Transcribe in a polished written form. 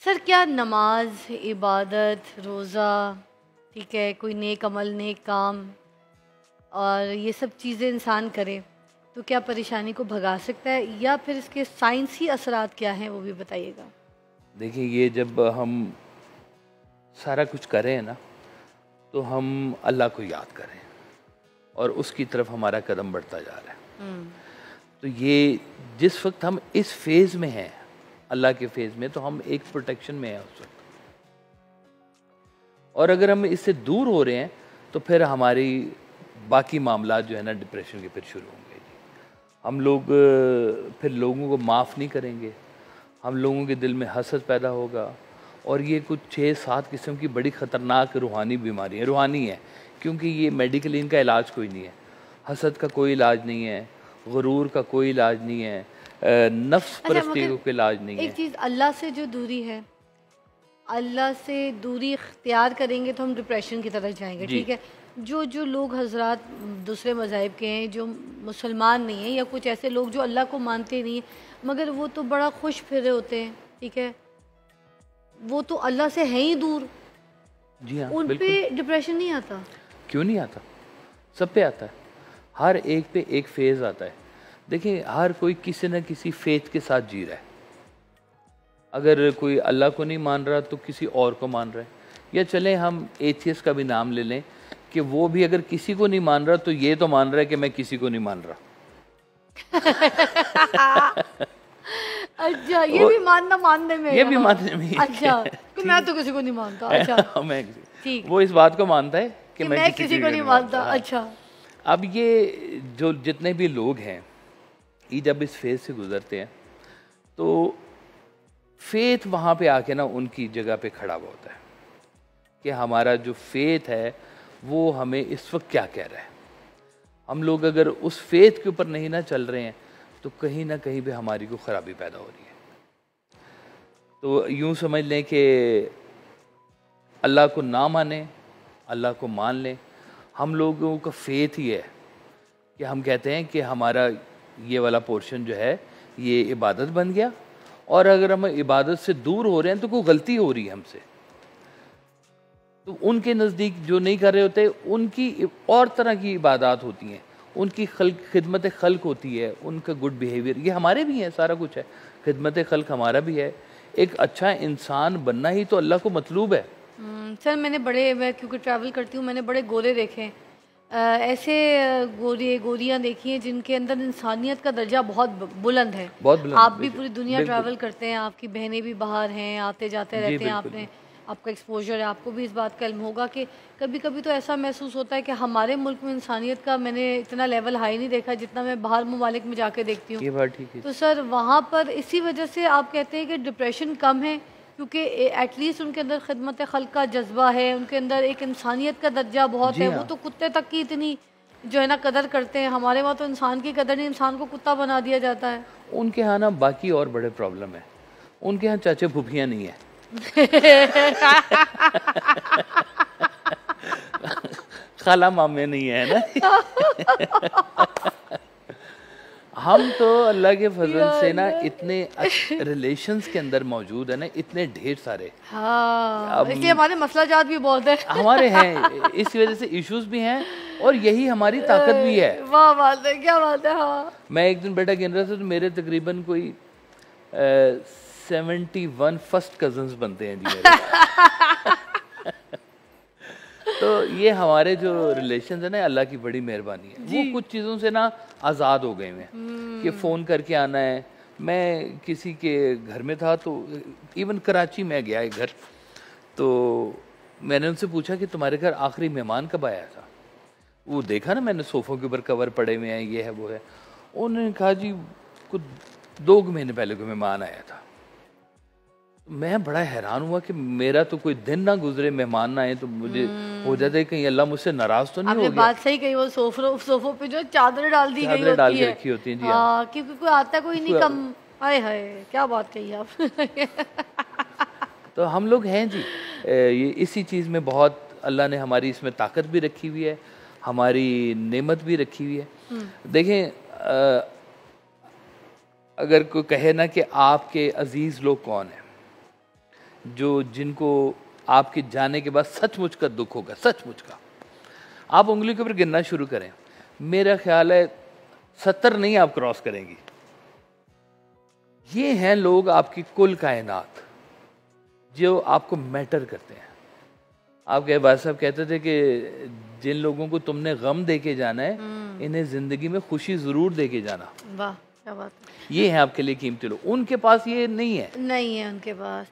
Sir क्या नमाज, इबादत, रोज़ा, ठीक है, कोई नेक अमल, नेक काम और ये सब चीज़ें इंसान करे तो क्या परेशानी को भगा सकता है या फिर इसके साइंसी असरात क्या हैं वो भी बताइएगा। देखिए, ये जब हम सारा कुछ करें ना, तो हम अल्लाह को याद करें और उसकी तरफ हमारा कदम बढ़ता जा रहा है। तो ये जिस वक्त हम इस फेज़ में हैं, अल्लाह के फेज़ में, तो हम एक प्रोटेक्शन में हैं उस वक्त। और अगर हम इससे दूर हो रहे हैं तो फिर हमारी बाकी मामला जो है ना डिप्रेशन के फिर शुरू होंगे जी। हम लोग फिर लोगों को माफ़ नहीं करेंगे, हम लोगों के दिल में हसद पैदा होगा और ये कुछ 6-7 किस्म की बड़ी ख़तरनाक रूहानी बीमारी है। रूहानी है क्योंकि ये मेडिकली इनका इलाज कोई नहीं है। हसद का कोई इलाज नहीं है, गुरूर का कोई इलाज नहीं है, नफ्स परस्ती का कोई इलाज नहीं है। एक चीज़, अल्लाह से जो दूरी है, अल्लाह से दूरी इख्तियार करेंगे तो हम डिप्रेशन की तरफ जाएंगे, ठीक है। जो जो लोग हजरात दूसरे मज़ाहिब के हैं, जो मुसलमान नहीं हैं, या कुछ ऐसे लोग जो अल्लाह को मानते नहीं हैं मगर वो तो बड़ा खुश फिरे होते हैं, ठीक है, वो तो अल्लाह से हैं ही दूर, जी हाँ, उन पे डिप्रेशन नहीं आता? क्यों नहीं आता? सब पे आता है। हर एक पे एक फेज़ आता है। देखिए, हर कोई किसी न किसी फेथ के साथ जी रहा है। अगर कोई अल्लाह को नहीं मान रहा तो किसी और को मान रहा है। या चलें हम एथियस्ट का भी नाम ले लें कि वो भी अगर किसी को नहीं मान रहा तो ये तो मान रहा है कि मैं किसी को नहीं मान रहा। अच्छा, ये भी मानना मानने में, ये भी मानने में। अच्छा, तो मैं तो किसी को नहीं मानता। अच्छा, मैं ठीक, वो इस बात को मानता है कि मैं किसी को नहीं मानता। अच्छा, अब ये जो जितने भी लोग हैं, ये जब इस फेज से गुजरते हैं तो फेथ वहाँ पे आके ना उनकी जगह पे खड़ा हुआ होता है कि हमारा जो फेथ है वो हमें इस वक्त क्या कह रहा है। हम लोग अगर उस फेथ के ऊपर नहीं ना चल रहे हैं तो कहीं ना कहीं पे हमारी को ख़राबी पैदा हो रही है। तो यूँ समझ लें कि अल्लाह को ना माने, अल्लाह को मान लें। हम लोगों का फेथ ही है कि हम कहते हैं कि हमारा ये वाला पोर्शन जो है ये इबादत बन गया, और अगर हम इबादत से दूर हो रहे हैं तो कोई गलती हो रही है हमसे। तो उनके नज़दीक जो नहीं कर रहे होते, उनकी और तरह की इबादत होती हैं, उनकी खिदमत खल्क होती है, उनका गुड बिहेवियर, ये हमारे भी हैं, सारा कुछ है। खिदमत खल्क हमारा भी है। एक अच्छा इंसान बनना ही तो अल्लाह को मतलूब है। सर मैं क्योंकि ट्रैवल करती हूँ, मैंने बड़े गोरे देखे हैं, ऐसे गोरियाँ देखी हैं जिनके अंदर इंसानियत का दर्जा बहुत बुलंद है। बहुत बुलंद। आप भी पूरी दुनिया ट्रैवल करते हैं, आपकी बहनें भी बाहर हैं, आते जाते रहते हैं, आपने आपका एक्सपोजर है, आपको भी इस बात का इल्म होगा कि कभी कभी तो ऐसा महसूस होता है कि हमारे मुल्क में इंसानियत का मैंने इतना लेवल हाई नहीं देखा जितना मैं बाहर ममालिक में जाके देखती हूँ। ये बात ठीक है। तो सर वहाँ पर इसी वजह से आप कहते हैं कि डिप्रेशन कम है क्योंकि एटलीस्ट उनके अंदर खिदमत खल्क का जज्बा है, उनके अंदर एक इंसानियत का दर्जा बहुत है। वो तो कुत्ते तक की इतनी जो है ना कदर करते हैं, हमारे वहाँ तो इंसान की कदर नहीं, इंसान को कुत्ता बना दिया जाता है। उनके यहाँ ना बाकी और बड़े प्रॉब्लम है। उनके यहाँ चाचे फूफियाँ नहीं है। खाला मामे नहीं है ना। हम तो अल्लाह के फजल से ना इतने रिलेशंस के अंदर मौजूद है ना, इतने ढेर सारे। हाँ, इसलिए हमारे मसला जात भी बहुत है। हमारे हैं, इस वजह से इश्यूज भी हैं और यही हमारी ताकत भी है। वाह बात है, क्या बात है। हाँ, मैं एक दिन बेटा गिन रहा था तो मेरे तकरीबन कोई 71 फर्स्ट कजन्स बनते हैं जी मेरे। तो ये हमारे जो रिलेशन है ना, अल्लाह की बड़ी मेहरबानी है। वो कुछ चीज़ों से ना आज़ाद हो गए हैं कि फ़ोन करके आना है। मैं किसी के घर में था तो इवन कराची में गया एक घर, तो मैंने उनसे पूछा कि तुम्हारे घर आखिरी मेहमान कब आया था। वो देखा ना मैंने सोफ़ों के ऊपर कवर पड़े हुए हैं, ये है वो है। उन्होंने कहा जी कुछ 2 महीने पहले कोई मेहमान आया था। मैं बड़ा हैरान हुआ कि मेरा तो कोई दिन ना गुजरे मेहमान ना आए तो मुझे हो जाता है कहीं अल्लाह मुझसे नाराज तो नहीं हो गया। बात सही कही, वो सोफों पे जो चादर डाल दी गई होती है, डाल के रखी होती है जी। हाँ, क्योंकि कोई आता कोई नहीं कम। हाय हाय, क्या बात कही आप। तो हम लोग हैं जी, ये इसी चीज़ में बहुत अल्लाह ने हमारी इसमें ताकत भी रखी हुई है, हमारी नेमत भी रखी हुई है। देखें, अगर कोई कहे ना कि आपके अजीज़ लोग कौन हैं, जो जिनको आपके जाने के बाद सचमुच का दुख होगा, सचमुच का। आप उंगली के ऊपर गिनना शुरू करें, मेरा ख्याल है 70 नहीं आप क्रॉस करेंगी। ये हैं लोग आपकी कुल कायनात जो आपको मैटर करते हैं। आपके भाई साहब कहते थे कि जिन लोगों को तुमने गम दे के जाना है, इन्हें जिंदगी में खुशी जरूर दे के जाना। वाह क्या बात है। ये है आपके लिए कीमती लोग, उनके पास ये नहीं है, नहीं है उनके पास।